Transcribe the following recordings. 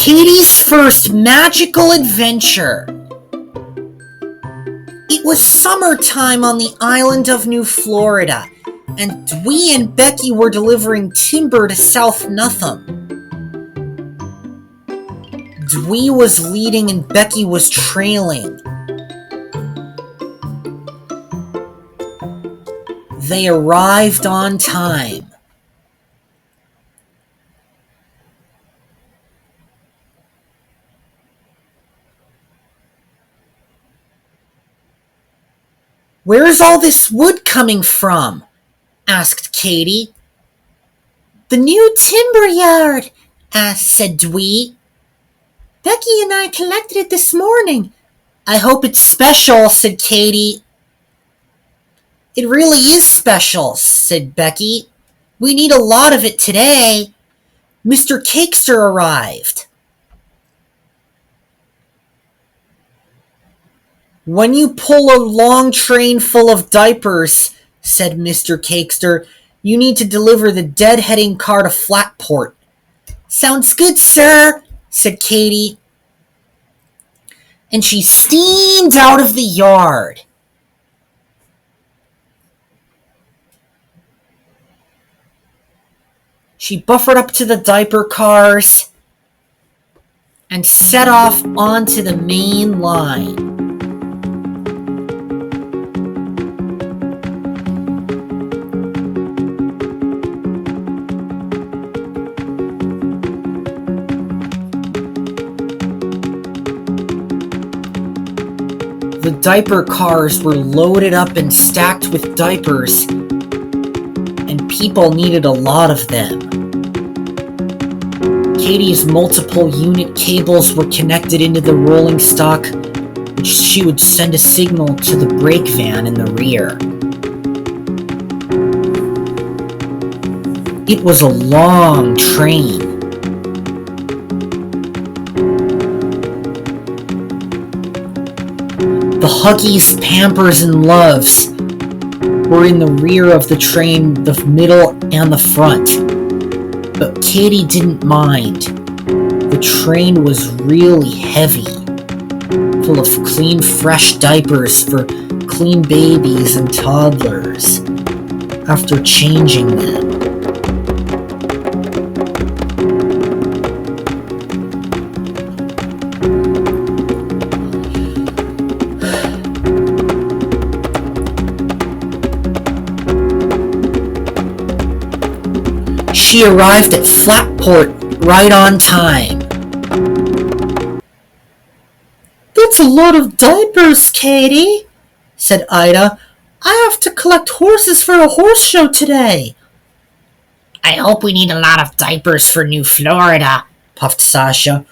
Catie's first magical adventure. It was summertime on the island of New Florida, and Dwee and Becky were delivering timber to South Nutham. Dwee was leading and Becky was trailing. They arrived on time. "Where's all this wood coming from?" asked Catie. "The new timber yard," said Dwee. "Becky and I collected it this morning." "I hope it's special," said Catie. "It really is special," said Becky. "We need a lot of it today. Mr. Cakester arrived." "When you pull a long train full of diapers," said Mr. Cakester, "you need to deliver the dead-heading car to Flatport." "Sounds good, sir," said Catie. And she steamed out of the yard. She buffered up to the diaper cars and set off onto the main line. The diaper cars were loaded up and stacked with diapers, and people needed a lot of them. Catie's multiple unit cables were connected into the rolling stock, which she would send a signal to the brake van in the rear. It was a long train. The Huggies, Pampers, and Loves were in the rear of the train, the middle, and the front. But Catie didn't mind. The train was really heavy, full of clean, fresh diapers for clean babies and toddlers after changing them. She arrived at Flatport right on time. "That's a lot of diapers, Catie," said Ida. "I have to collect horses for a horse show today." "I hope we need a lot of diapers for New Florida," puffed Sasha.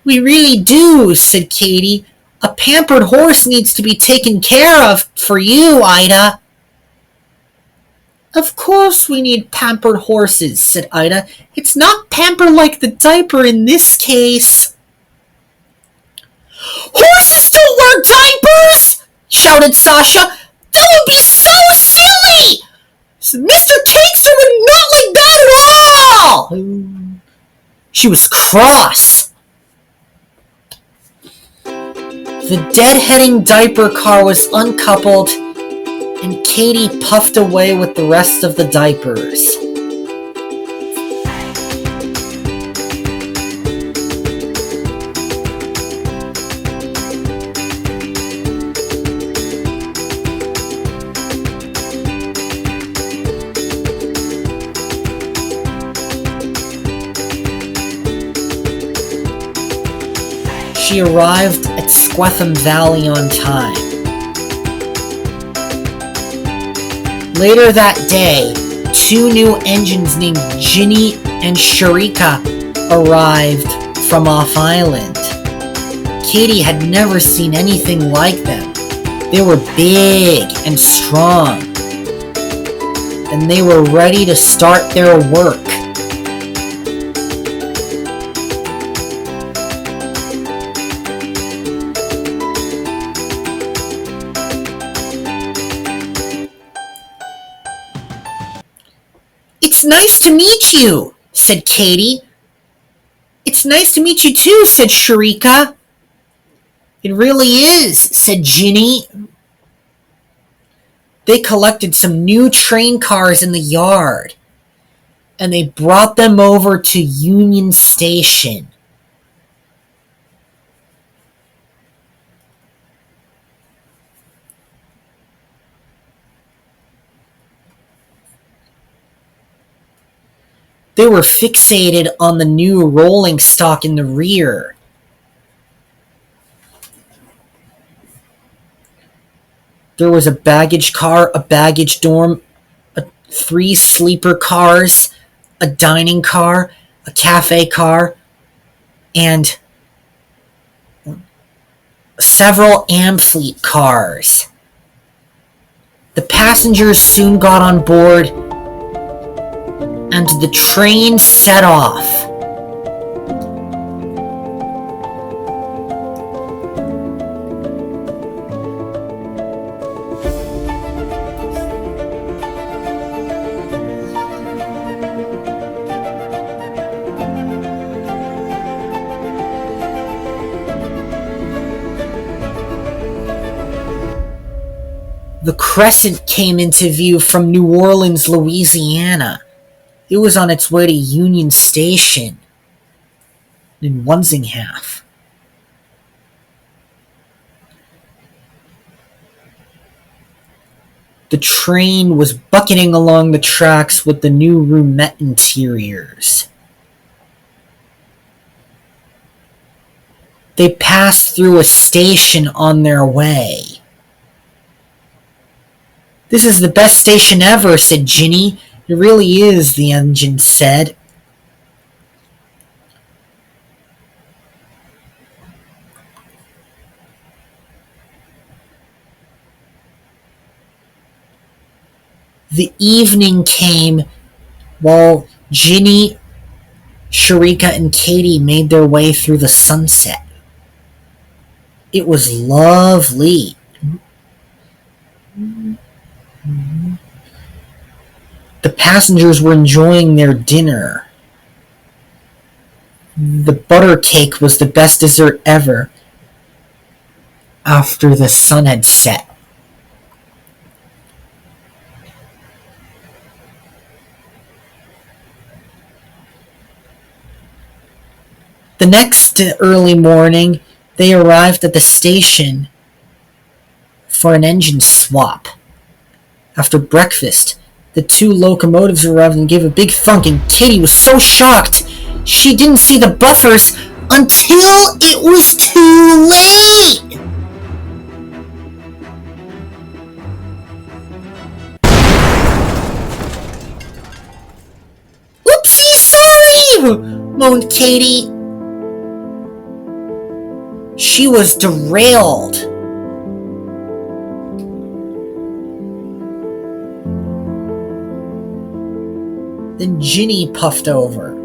"We really do," said Catie. "A pampered horse needs to be taken care of for you, Ida." "Of course we need pampered horses," said Ida. "It's not pampered like the diaper in this case." "Horses don't wear diapers!" shouted Sasha. "That would be so silly! Mr. Cakester would not like that at all!" She was cross. The dead-heading diaper car was uncoupled, and Catie puffed away with the rest of the diapers. She arrived at Squetham Valley on time. Later that day, 2 new engines named Ginny and Sharika arrived from off-island. Catie had never seen anything like them. They were big and strong, and they were ready to start their work. "It's nice to meet you," said Catie. It's nice to meet you too, said Sharika. It really is, said Ginny. They collected some new train cars in the yard, and they brought them over to Union Station. They were fixated on the new rolling stock in the rear. There was a baggage car, a baggage dorm, 3 sleeper cars, a dining car, a cafe car, and several Amfleet cars. The passengers soon got on board, and the train set off. The Crescent came into view from New Orleans, Louisiana. It was on its way to Union Station in Wunzinghalf. The train was bucketing along the tracks with the new roomette interiors. They passed through a station on their way. This is the best station ever, said Ginny. It really is, the engine said. The evening came while Ginny, Sharika, and Catie made their way through the sunset. It was lovely. The passengers were enjoying their dinner. The butter cake was the best dessert ever after the sun had set. The next early morning, they arrived at the station for an engine swap. After breakfast, the 2 locomotives arrived and gave a big thunk, and Catie was so shocked she didn't see the buffers until it was too late. Oopsie, sorry, moaned Catie. She was derailed. Then Ginny puffed over.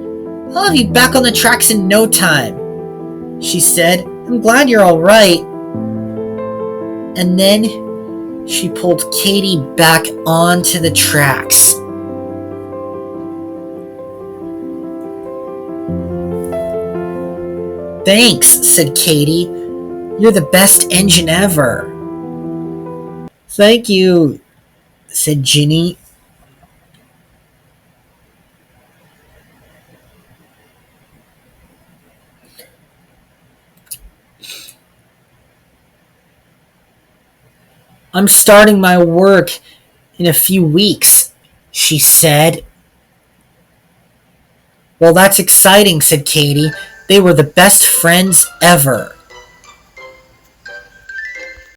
I'll have you back on the tracks in no time, she said. I'm glad you're all right. And then she pulled Catie back onto the tracks. Thanks, said Catie. You're the best engine ever. Thank you, said Ginny. I'm starting my work in a few weeks, she said. Well, that's exciting, said Catie. They were the best friends ever.